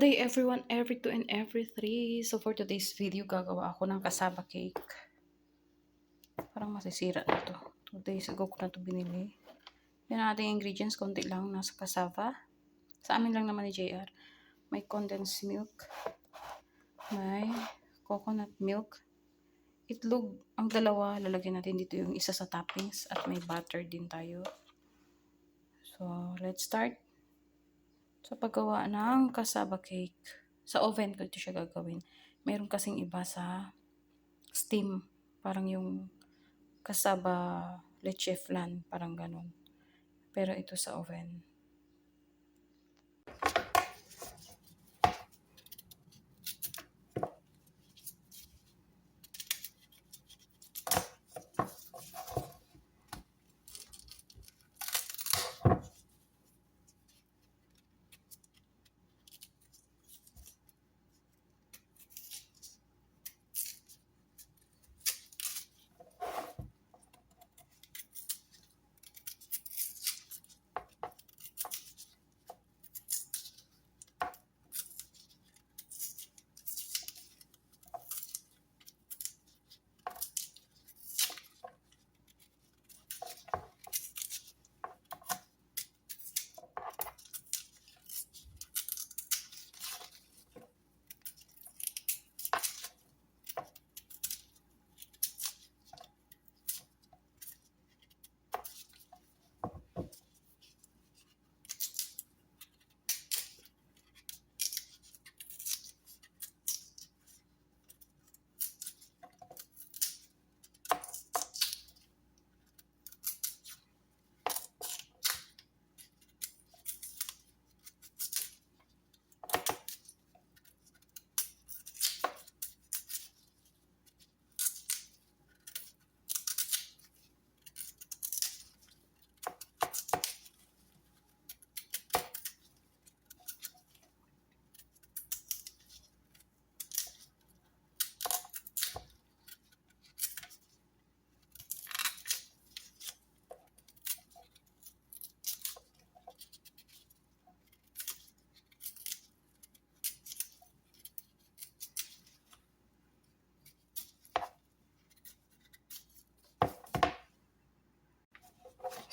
day everyone, every 2 and every 3. So for today's video, gagawa ako ng cassava cake. Parang masisira na to. 2 days ago ko na to binili. Yan ang ating ingredients, konti lang nasa cassava. Sa amin lang naman ni JR. May condensed milk. May coconut milk. Itlog, ang dalawa, lalagyan natin dito yung isa sa toppings. At may butter din tayo. So, let's start. Sa paggawa ng cassava cake, sa oven ko ito siya gagawin. Meron kasing iba sa steam, parang yung cassava leche flan, parang ganun. Pero ito sa oven.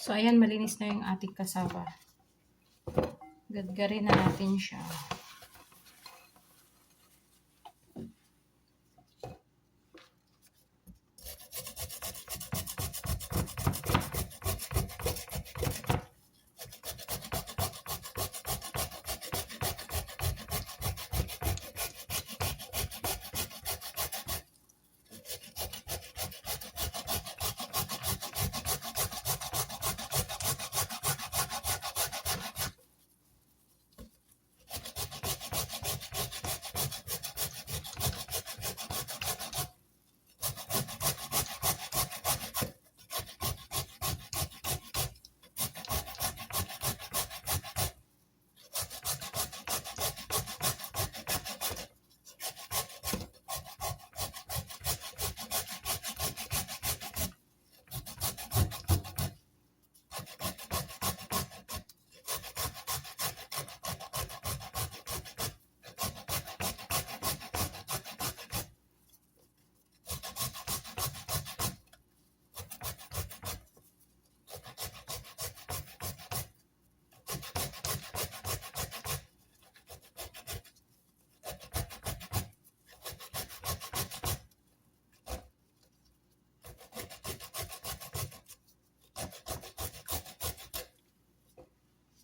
So, ayan, malinis na yung ating cassava. Gadgarin na natin siya.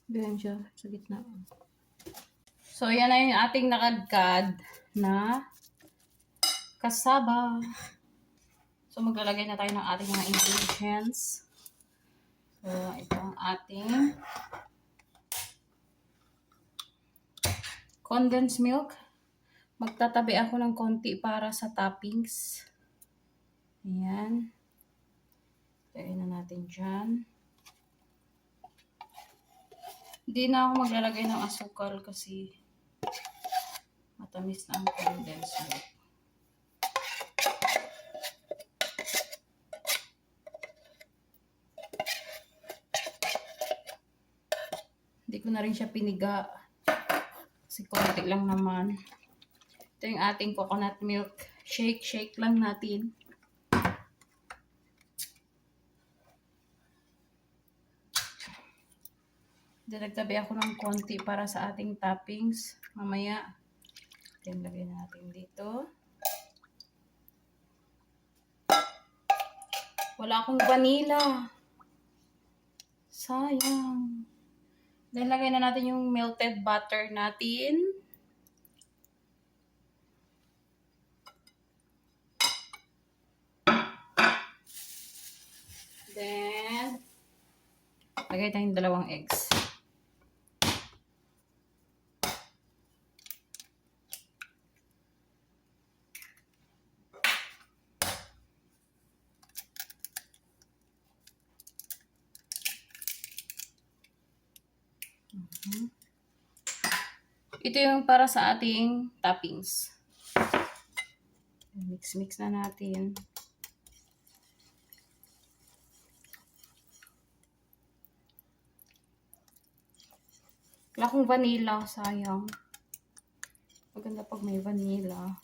Ganyan siya sa gitna. So, yan na yung ating nakadkad na cassava. So, maglalagay na tayo ng ating mga ingredients. So, ito ang ating condensed milk. Magtatabi ako ng konti para sa toppings. Ayan. Lagay na natin dyan. Hindi na ako maglalagay ng asukal kasi matamis na ang condensed milk. Hindi ko na rin siya piniga. Kasi konti lang naman. Ito yung ating coconut milk. Shake lang natin. Nagtabi ako ng konti para sa ating toppings. Mamaya, lagay natin dito. Wala akong vanilla. Sayang. Then, lagay na natin yung melted butter natin. Then, lagay tayong 2 eggs. Ito yung para sa ating toppings. Mix na natin. Wala akong vanilla, sayang. Maganda pag may vanilla.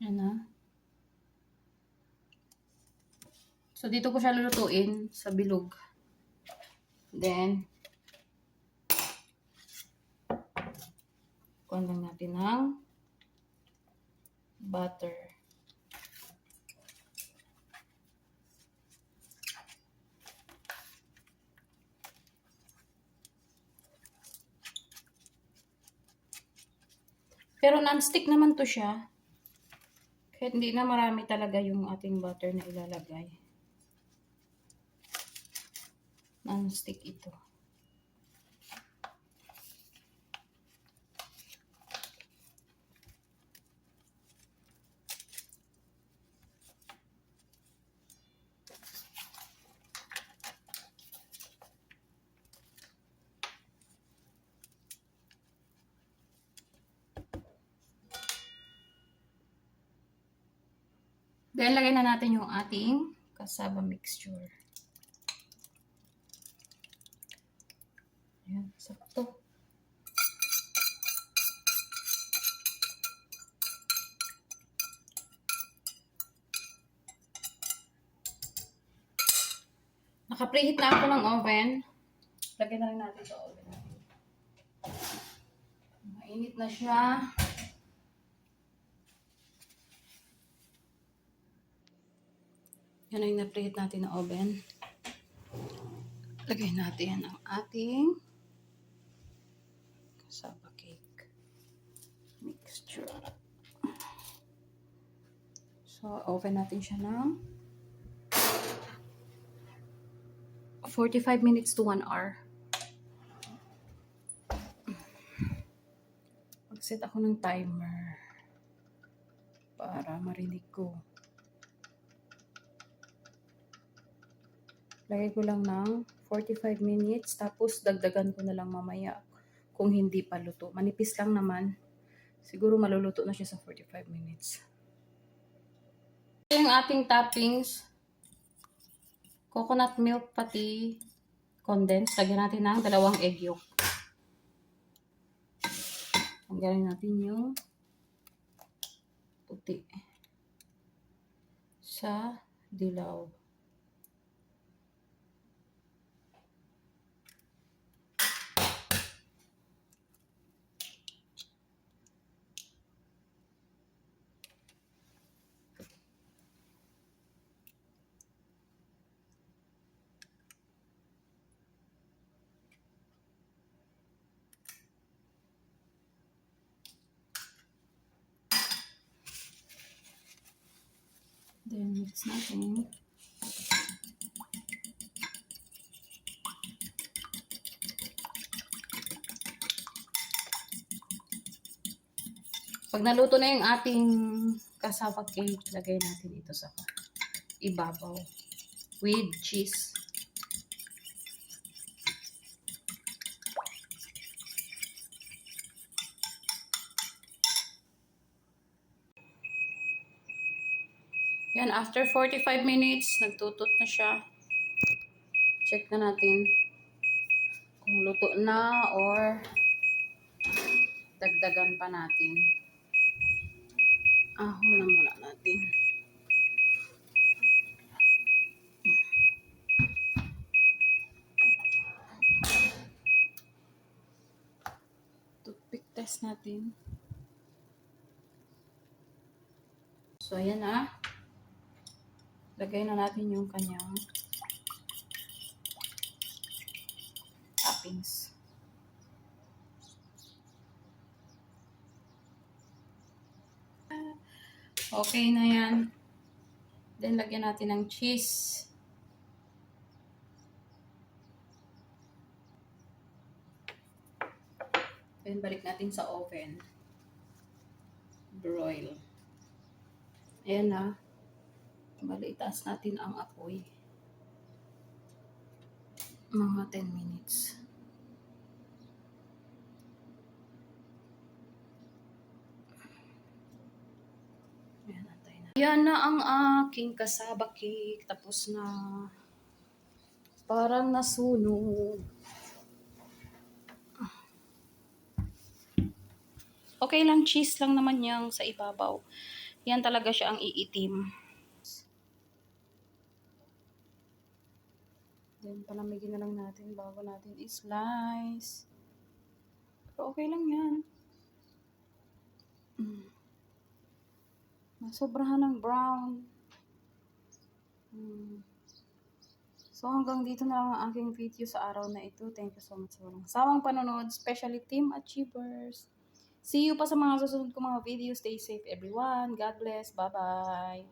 Yan na. So, dito ko siya lulutuin sa bilog. Then, kuhan lang natin ng butter. Pero non-stick naman to siya. Kahit hindi na marami talaga yung ating butter na ilalagay. Non-stick ito. Then, lagay na natin yung ating cassava mixture. Ayan, sakto. Naka-preheat na ako ng oven. Lagyan na rin natin sa oven. Mainit na siya. Yan na yung na-preheat natin na oven. Lagay natin ang ating cassava cake mixture. So, oven natin siya ng 45 minutes to 1 hour. Mag-set ako ng timer para marinig ko. Lagay ko lang ng 45 minutes, tapos dagdagan ko na lang mamaya kung hindi pa luto. Manipis lang naman. Siguro maluluto na siya sa 45 minutes. Ito yung ating toppings. Coconut milk pati condensed. Lagyan natin ng 2 egg yolk. Tanggalin natin yung puti sa dilaw. Then, mix natin. Pag naluto na yung ating cassava cake, lagay natin ito sa ibabaw with cheese. Yan, after 45 minutes, nagtutot na siya. Check na natin kung luto na or dagdagan pa natin. Ahon na muna natin. Toothpick test natin. So, ayan na. Lagay na natin yung kanyang toppings. Okay na yan. Then, lagyan natin ng cheese. Then, balik natin sa oven. Broil. Ayan na. Bali, itaas natin ang apoy. Mga 10 minutes. Ayan, antay na. Yan na ang aking cassava cake. Tapos na. Parang nasunog. Okay lang, cheese lang naman yung sa ibabaw. Yan talaga siya ang iitim. Then, palamigin na lang natin bago natin i-slice. Pero okay lang yan. Sobrahan ng brown. So, hanggang dito na lang ang aking video sa araw na ito. Thank you so much sa walang sawang panonood, especially Team Achievers. See you pa sa mga susunod ko mga videos. Stay safe everyone. God bless. Bye-bye.